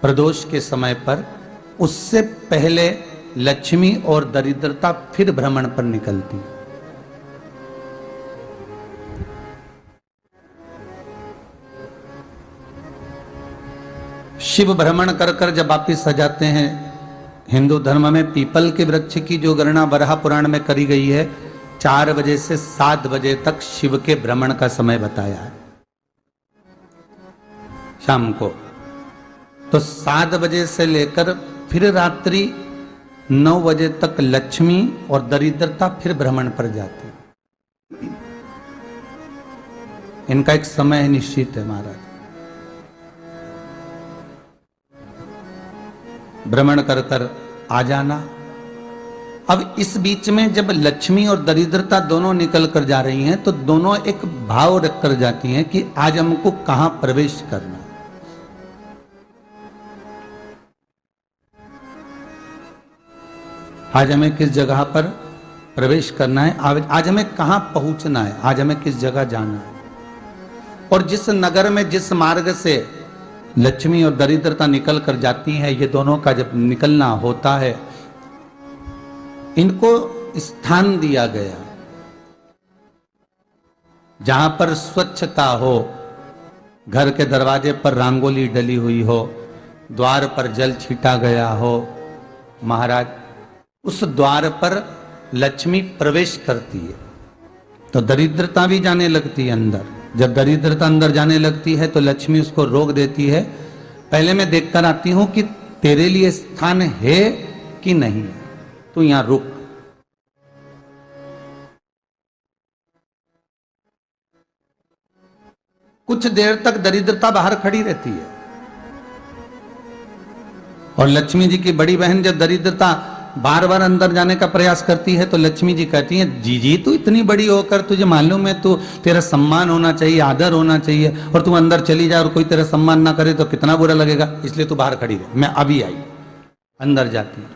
प्रदोष के समय पर, उससे पहले लक्ष्मी और दरिद्रता फिर भ्रमण पर निकलती है। शिव भ्रमण कर कर जब वापिस आ जाते हैं, हिंदू धर्म में पीपल के वृक्ष की जो गणना वराह पुराण में करी गई है, 4 बजे से 7 बजे तक शिव के भ्रमण का समय बताया है शाम को। तो 7 बजे से लेकर फिर रात्रि 9 बजे तक लक्ष्मी और दरिद्रता फिर भ्रमण पर जाती है। इनका एक समय निश्चित है महाराज। भ्रमण कर कर आ जाना। अब इस बीच में जब लक्ष्मी और दरिद्रता दोनों निकल कर जा रही हैं, तो दोनों एक भाव रख कर जाती हैं कि आज हमको कहां प्रवेश करना। आज हमें किस जगह पर प्रवेश करना है, आज हमें कहां पहुंचना है, आज हमें किस जगह जाना है। और जिस नगर में जिस मार्ग से लक्ष्मी और दरिद्रता निकल कर जाती है, ये दोनों का जब निकलना होता है, इनको स्थान दिया गया जहां पर स्वच्छता हो, घर के दरवाजे पर रंगोली डली हुई हो, द्वार पर जल छीटा गया हो। महाराज, उस द्वार पर लक्ष्मी प्रवेश करती है तो दरिद्रता भी जाने लगती है अंदर। जब दरिद्रता अंदर जाने लगती है तो लक्ष्मी उसको रोक देती है। पहले मैं देखकर आती हूं कि तेरे लिए स्थान है कि नहीं, तू यहां रुक। कुछ देर तक दरिद्रता बाहर खड़ी रहती है और लक्ष्मी जी की बड़ी बहन जब दरिद्रता बार बार अंदर जाने का प्रयास करती है तो लक्ष्मी जी कहती हैं, जी तू इतनी बड़ी होकर तुझे मालूम है, तू तेरा सम्मान होना चाहिए, आदर होना चाहिए, और तू अंदर चली जाए और कोई तेरा सम्मान ना करे तो कितना बुरा लगेगा, इसलिए तू बाहर खड़ी रहे, मैं अभी आई। अंदर जाती है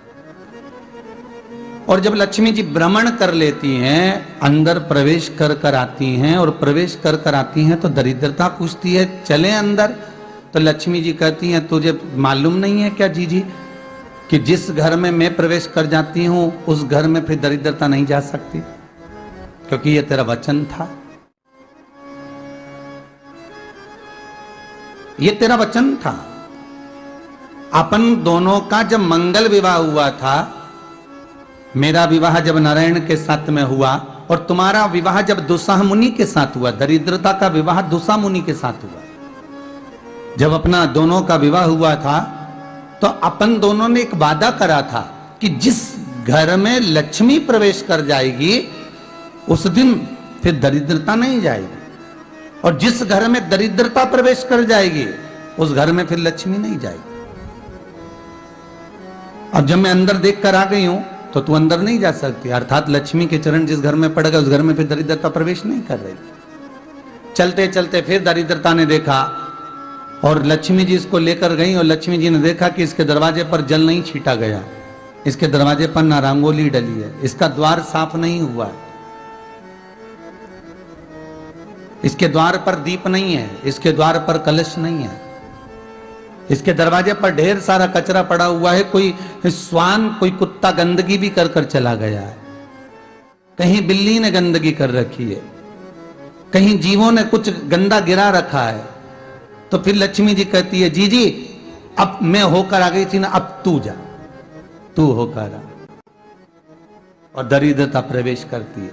और जब लक्ष्मी जी भ्रमण कर लेती हैं, अंदर प्रवेश कर कर आती हैं और प्रवेश कर कर आती हैं तो दरिद्रता पूछती है चले अंदर। तो लक्ष्मी जी कहती हैं, तुझे मालूम नहीं है क्या जी कि जिस घर में मैं प्रवेश कर जाती हूं उस घर में फिर दरिद्रता नहीं जा सकती, क्योंकि यह तेरा वचन था, यह तेरा वचन था। अपन दोनों का जब मंगल विवाह हुआ था, मेरा विवाह जब नारायण के साथ में हुआ और तुम्हारा विवाह जब दुस्साह मुनि के साथ हुआ, दरिद्रता का विवाह दुस्साह मुनि के साथ हुआ। जब अपना दोनों का विवाह हुआ था तो अपन दोनों ने एक वादा करा था कि जिस घर में लक्ष्मी प्रवेश कर जाएगी उस दिन फिर दरिद्रता नहीं जाएगी, और जिस घर में दरिद्रता प्रवेश कर जाएगी उस घर में फिर लक्ष्मी नहीं जाएगी। अब जब मैं अंदर देख कर आ गई हूं तो तू अंदर नहीं जा सकती, अर्थात लक्ष्मी के चरण जिस घर में पड़ गए उस घर में फिर दरिद्रता प्रवेश नहीं कर रही। चलते चलते फिर दरिद्रता ने देखा और लक्ष्मी जी इसको लेकर गई और लक्ष्मी जी ने देखा कि इसके दरवाजे पर जल नहीं छीटा गया, इसके दरवाजे पर ना रंगोली डली है, इसका द्वार साफ नहीं हुआ है, इसके द्वार पर दीप नहीं है, इसके द्वार पर कलश नहीं है, इसके दरवाजे पर ढेर सारा कचरा पड़ा हुआ है, कोई स्वान कोई कुत्ता गंदगी भी कर कर चला गया है, कहीं बिल्ली ने गंदगी कर रखी है, कहीं जीवों ने कुछ गंदा गिरा रखा है। तो फिर लक्ष्मी जी कहती है, जी अब मैं होकर आ गई थी ना, अब तू जा, तू होकर आ। और दरिद्रता प्रवेश करती है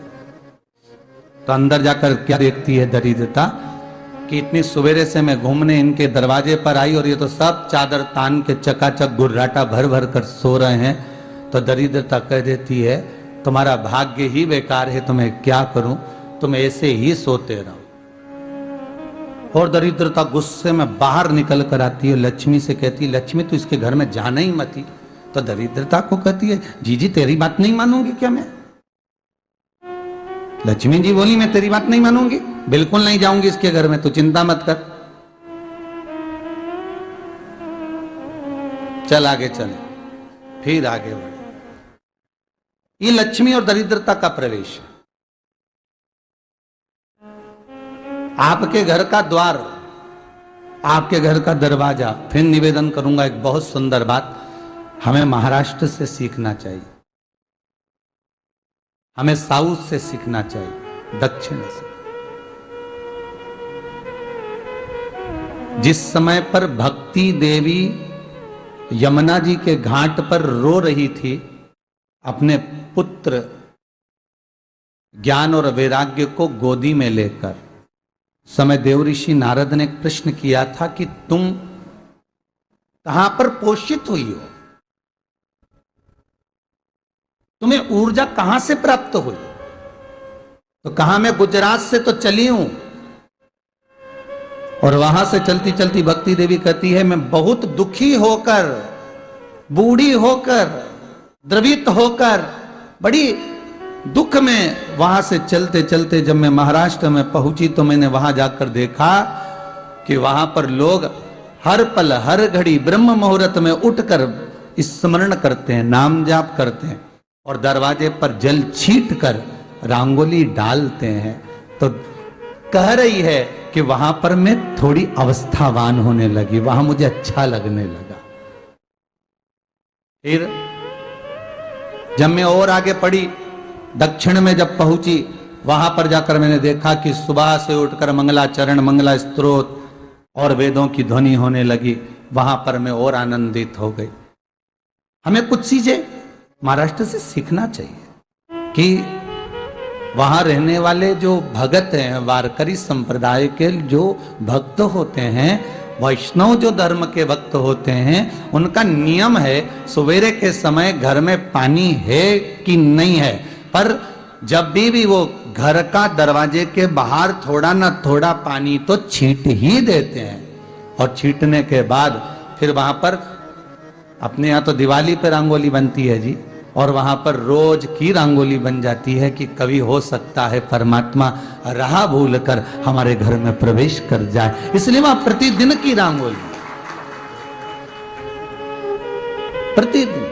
तो अंदर जाकर क्या देखती है दरिद्रता कि इतनी सवेरे से मैं घूमने इनके दरवाजे पर आई और ये तो सब चादर तान के चकाचक गुर्राटा भर भर कर सो रहे हैं। तो दरिद्रता कह देती है, तुम्हारा भाग्य ही बेकार है, तुम्हें क्या करूं, तुम ऐसे ही सोते रहो। और दरिद्रता गुस्से में बाहर निकल कर आती है, लक्ष्मी से कहती है, लक्ष्मी तू इसके घर में जाना ही मत ही। तो दरिद्रता को कहती है, जी तेरी बात नहीं मानूंगी क्या मैं? लक्ष्मी जी बोली, मैं तेरी बात नहीं मानूंगी, बिल्कुल नहीं जाऊंगी इसके घर में, तू चिंता मत कर, चल आगे चले। फिर आगे बढ़े। ये लक्ष्मी और दरिद्रता का प्रवेश है। आपके घर का द्वार आपके घर का दरवाजा। फिर निवेदन करूंगा एक बहुत सुंदर बात, हमें महाराष्ट्र से सीखना चाहिए, हमें साउथ से सीखना चाहिए, दक्षिण से। जिस समय पर भक्ति देवी यमुना जी के घाट पर रो रही थी अपने पुत्र ज्ञान और वैराग्य को गोदी में लेकर, समय देवऋषि नारद ने एक प्रश्न किया था कि तुम कहां पर पोषित हुई हो, तुम्हें ऊर्जा कहां से प्राप्त हुई? तो कहा मैं गुजरात से तो चली हूं। और वहां से चलती चलती भक्ति देवी कहती है मैं बहुत दुखी होकर, बूढ़ी होकर, द्रवित होकर, बड़ी दुख में वहां से चलते चलते जब मैं महाराष्ट्र में पहुंची तो मैंने वहां जाकर देखा कि वहां पर लोग हर पल हर घड़ी ब्रह्म मुहूर्त में उठकर स्मरण करते हैं, नाम जाप करते हैं और दरवाजे पर जल छीट कर रंगोली डालते हैं। तो कह रही है कि वहां पर मैं थोड़ी अवस्थावान होने लगी, वहां मुझे अच्छा लगने लगा। फिर जब मैं और आगे पड़ी, दक्षिण में जब पहुंची, वहां पर जाकर मैंने देखा कि सुबह से उठकर मंगलाचरण, मंगला स्तोत्र और वेदों की ध्वनि होने लगी। वहां पर मैं और आनंदित हो गई। हमें कुछ चीजें महाराष्ट्र से सीखना चाहिए कि वहां रहने वाले जो भगत हैं, वारकरी संप्रदाय के जो भक्त होते हैं, वैष्णव जो धर्म के भक्त होते हैं, उनका नियम है सवेरे के समय घर में पानी है कि नहीं है, पर जब भी वो घर का दरवाजे के बाहर थोड़ा ना थोड़ा पानी तो छींट ही देते हैं। और छींटने के बाद फिर वहां पर अपने यहाँ तो दिवाली पे रंगोली बनती है जी, और वहां पर रोज की रंगोली बन जाती है कि कभी हो सकता है परमात्मा राह भूल कर हमारे घर में प्रवेश कर जाए, इसलिए वहां प्रतिदिन की रंगोली, प्रतिदिन।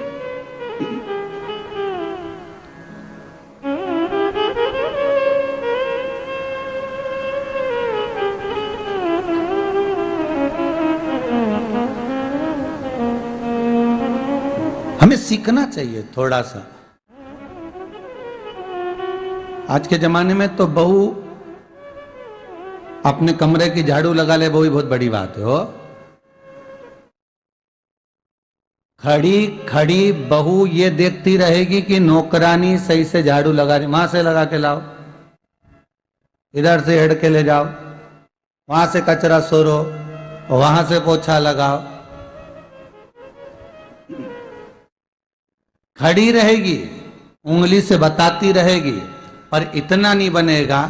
हमें सीखना चाहिए थोड़ा सा। आज के जमाने में तो बहू अपने कमरे की झाड़ू लगा ले, वो ही बहुत बड़ी बात है। हो खड़ी खड़ी बहू ये देखती रहेगी कि नौकरानी सही से झाड़ू लगा रही, वहां से लगा के लाओ, इधर से हेड के ले जाओ, वहां से कचरा सोरो, वहां से पोछा लगाओ। खड़ी रहेगी, उंगली से बताती रहेगी, पर इतना नहीं बनेगा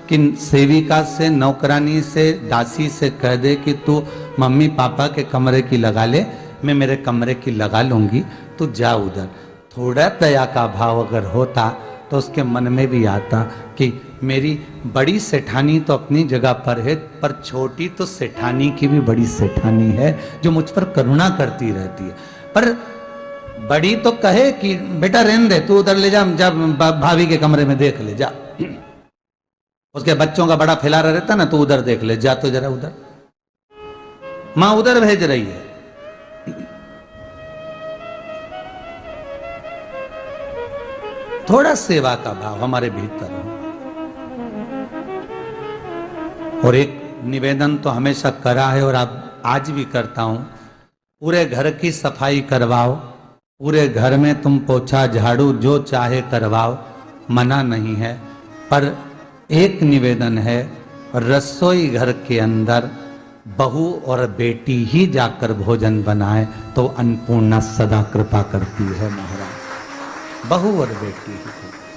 कि सेविका से, नौकरानी से, दासी से कह दे कि तू मम्मी पापा के कमरे की लगा ले, मैं मेरे कमरे की लगा लूंगी, तू जा उधर। थोड़ा दया का भाव अगर होता तो उसके मन में भी आता कि मेरी बड़ी सेठानी तो अपनी जगह पर है, पर छोटी तो सेठानी की भी बड़ी सेठानी है जो मुझ पर करुणा करती रहती है। पर बड़ी तो कहे कि बेटा रहने दे, तू उधर ले जा, जब भाभी के कमरे में देख ले जा, उसके बच्चों का बड़ा फैलारा रहता ना, तो उधर देख ले जा, तो जरा उधर मां उधर भेज रही है। थोड़ा सेवा का भाव हमारे भीतर हो। और एक निवेदन तो हमेशा करा है और अब आज भी करता हूं, पूरे घर की सफाई करवाओ, पूरे घर में तुम पोछा झाड़ू जो चाहे करवाओ, मना नहीं है। पर एक निवेदन है, रसोई घर के अंदर बहू और बेटी ही जाकर भोजन बनाए तो अन्नपूर्णा सदा कृपा करती है महाराज। बहू और बेटी ही।